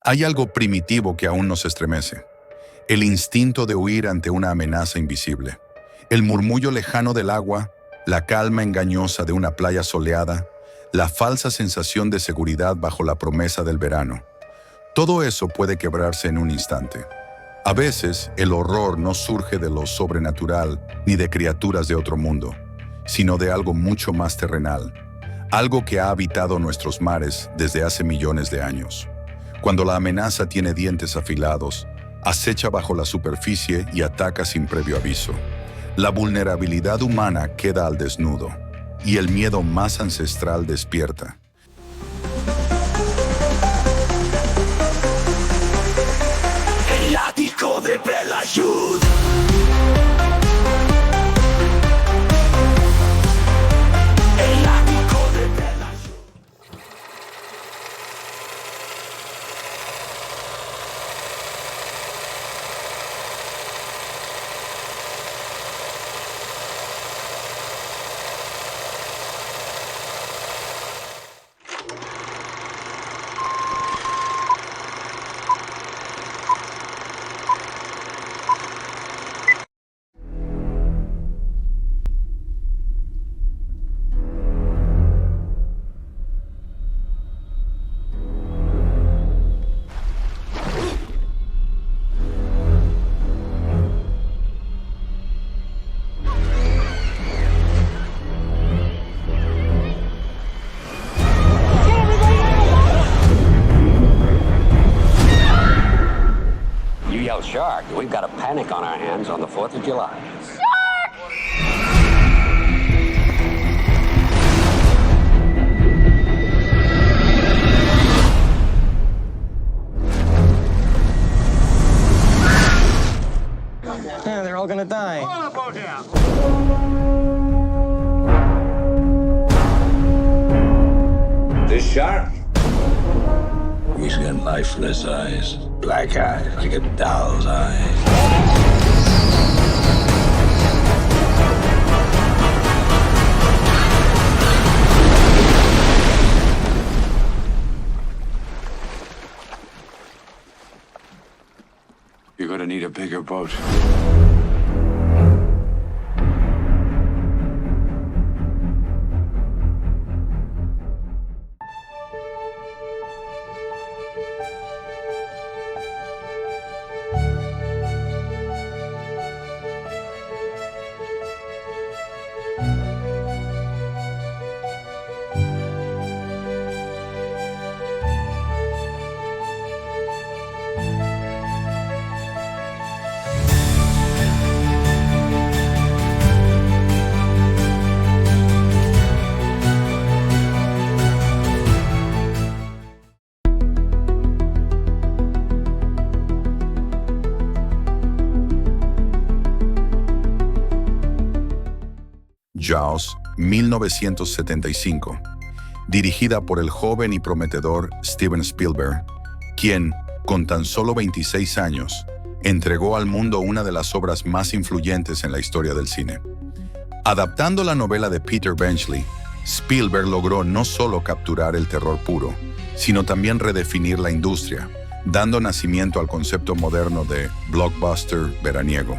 Hay algo primitivo que aún nos estremece. El instinto de huir ante una amenaza invisible. El murmullo lejano del agua, la calma engañosa de una playa soleada, la falsa sensación de seguridad bajo la promesa del verano. Todo eso puede quebrarse en un instante. A veces, el horror no surge de lo sobrenatural ni de criaturas de otro mundo, sino de algo mucho más terrenal, algo que ha habitado nuestros mares desde hace millones de años. Cuando la amenaza tiene dientes afilados, acecha bajo la superficie y ataca sin previo aviso. La vulnerabilidad humana queda al desnudo y el miedo más ancestral despierta. El ático de Belayud. El ático de Belayud. Shark. We've got a panic on our hands on the 4th of July. Yeah, they're all gonna die. This shark? He's got lifeless eyes, black eyes, like a doll's eyes. You're gonna need a bigger boat. Jaws, 1975, dirigida por el joven y prometedor Steven Spielberg, quien, con tan solo 26 años, entregó al mundo una de las obras más influyentes en la historia del cine. Adaptando la novela de Peter Benchley, Spielberg logró no solo capturar el terror puro, sino también redefinir la industria, dando nacimiento al concepto moderno de blockbuster veraniego.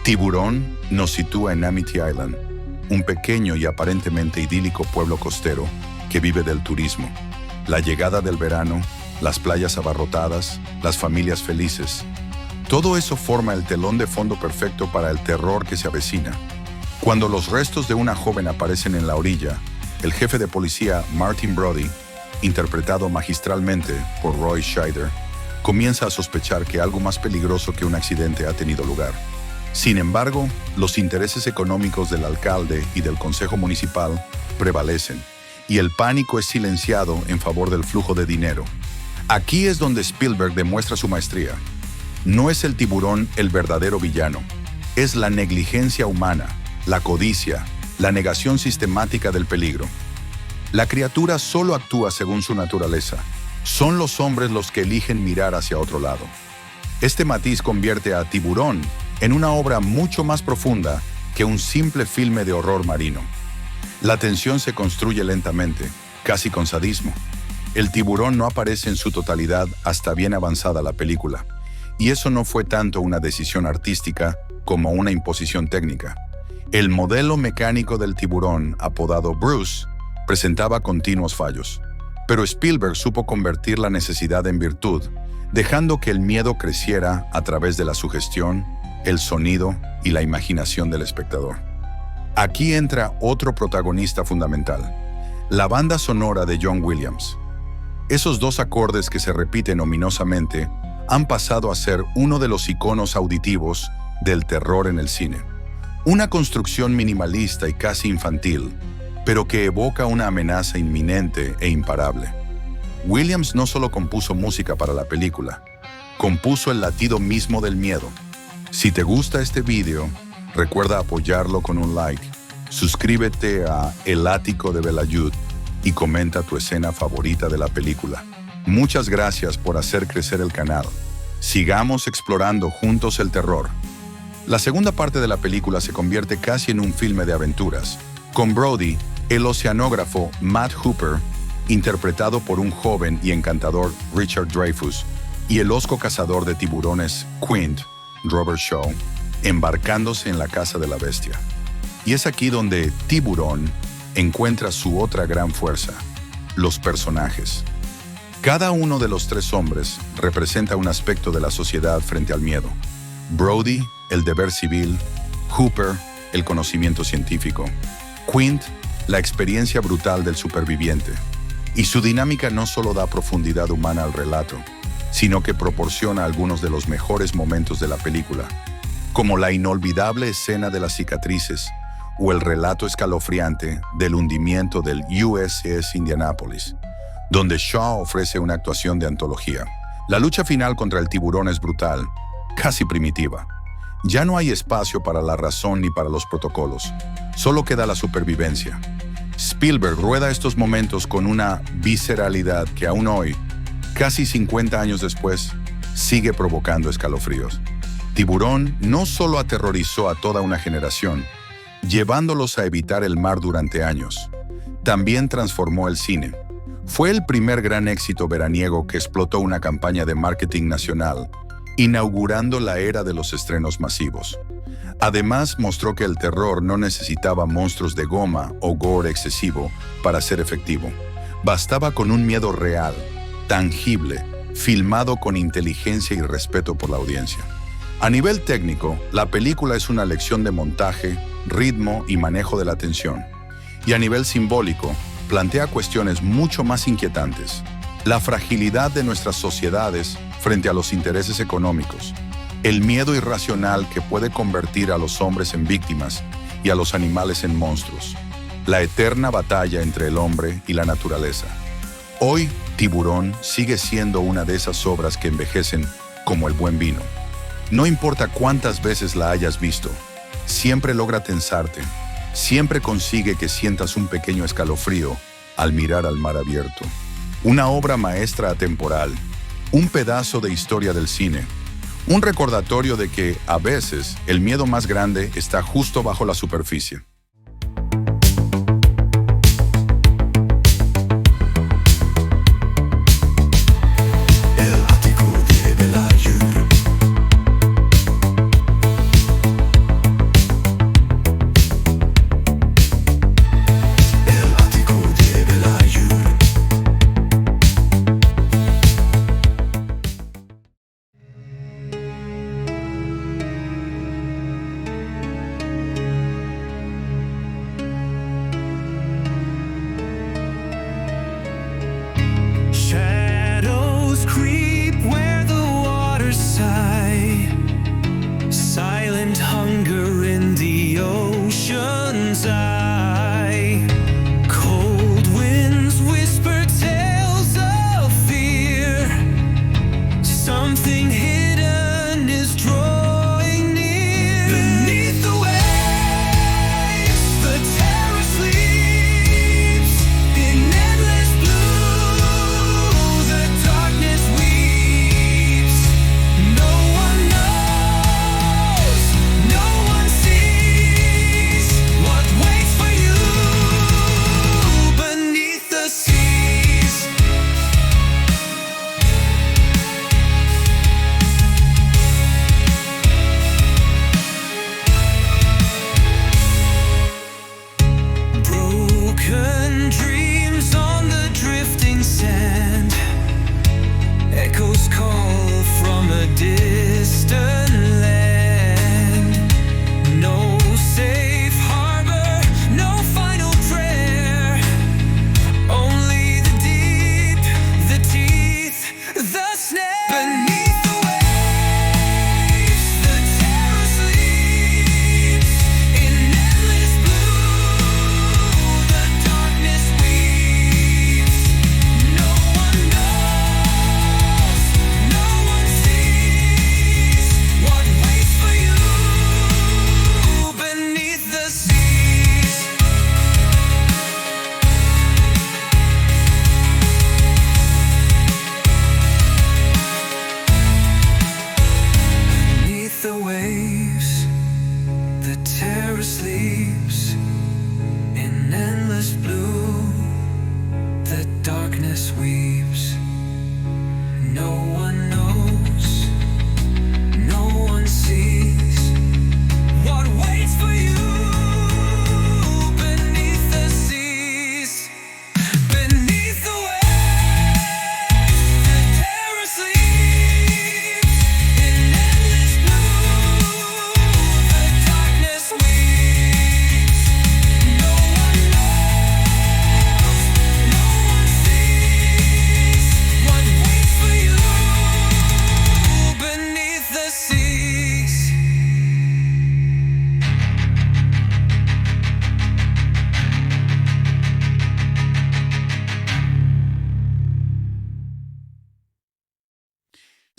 Tiburón nos sitúa en Amity Island, un pequeño y aparentemente idílico pueblo costero que vive del turismo. La llegada del verano, las playas abarrotadas, las familias felices. Todo eso forma el telón de fondo perfecto para el terror que se avecina. Cuando los restos de una joven aparecen en la orilla, el jefe de policía Martin Brody, interpretado magistralmente por Roy Scheider, comienza a sospechar que algo más peligroso que un accidente ha tenido lugar. Sin embargo, los intereses económicos del alcalde y del consejo municipal prevalecen, y el pánico es silenciado en favor del flujo de dinero. Aquí es donde Spielberg demuestra su maestría. No es el tiburón el verdadero villano, es la negligencia humana, la codicia, la negación sistemática del peligro. La criatura solo actúa según su naturaleza. Son los hombres los que eligen mirar hacia otro lado. Este matiz convierte a Tiburón en una obra mucho más profunda que un simple filme de horror marino. La tensión se construye lentamente, casi con sadismo. el tiburón no aparece en su totalidad hasta bien avanzada la película, y eso no fue tanto una decisión artística como una imposición técnica. El modelo mecánico del tiburón, apodado Bruce, presentaba continuos fallos, pero Spielberg supo convertir la necesidad en virtud, dejando que el miedo creciera a través de la sugestión, el sonido y la imaginación del espectador. Aquí entra otro protagonista fundamental, la banda sonora de John Williams. Esos dos acordes que se repiten ominosamente han pasado a ser uno de los iconos auditivos del terror en el cine. Una construcción minimalista y casi infantil, pero que evoca una amenaza inminente e imparable. Williams no solo compuso música para la película, compuso el latido mismo del miedo. Si te gusta este video, recuerda apoyarlo con un like, suscríbete a El Ático de Belayud y comenta tu escena favorita de la película. Muchas gracias por hacer crecer el canal. Sigamos explorando juntos el terror. La segunda parte de la película se convierte casi en un filme de aventuras, con Brody, el oceanógrafo Matt Hooper, interpretado por un joven y encantador Richard Dreyfuss, y el osco cazador de tiburones Quint, Robert Shaw, embarcándose en la casa de la bestia. Y es aquí donde Tiburón encuentra su otra gran fuerza, los personajes. Cada uno de los tres hombres representa un aspecto de la sociedad frente al miedo. Brody, el deber civil; Hooper, el conocimiento científico; Quint, la experiencia brutal del superviviente. Y su dinámica no solo da profundidad humana al relato, sino que proporciona algunos de los mejores momentos de la película, como la inolvidable escena de las cicatrices o el relato escalofriante del hundimiento del USS Indianapolis, donde Shaw ofrece una actuación de antología. La lucha final contra el tiburón es brutal, casi primitiva. Ya no hay espacio para la razón ni para los protocolos, solo queda la supervivencia. Spielberg rueda estos momentos con una visceralidad que aún hoy, casi 50 años después, sigue provocando escalofríos. Tiburón no solo aterrorizó a toda una generación, llevándolos a evitar el mar durante años, también transformó el cine. Fue el primer gran éxito veraniego que explotó una campaña de marketing nacional, inaugurando la era de los estrenos masivos. Además, mostró que el terror no necesitaba monstruos de goma o gore excesivo para ser efectivo. Bastaba con un miedo real, tangible, filmado con inteligencia y respeto por la audiencia. A nivel técnico, la película es una lección de montaje, ritmo y manejo de la tensión. Y a nivel simbólico, plantea cuestiones mucho más inquietantes. La fragilidad de nuestras sociedades frente a los intereses económicos, el miedo irracional que puede convertir a los hombres en víctimas y a los animales en monstruos, la eterna batalla entre el hombre y la naturaleza. Hoy, Tiburón sigue siendo una de esas obras que envejecen como el buen vino. No importa cuántas veces la hayas visto, siempre logra tensarte, siempre consigue que sientas un pequeño escalofrío al mirar al mar abierto. Una obra maestra atemporal, un pedazo de historia del cine, un recordatorio de que, a veces, el miedo más grande está justo bajo la superficie.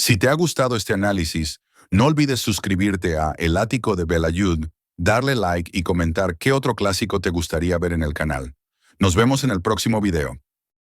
Si te ha gustado este análisis, no olvides suscribirte a El Ático de Belayud, darle like y comentar qué otro clásico te gustaría ver en el canal. Nos vemos en el próximo video.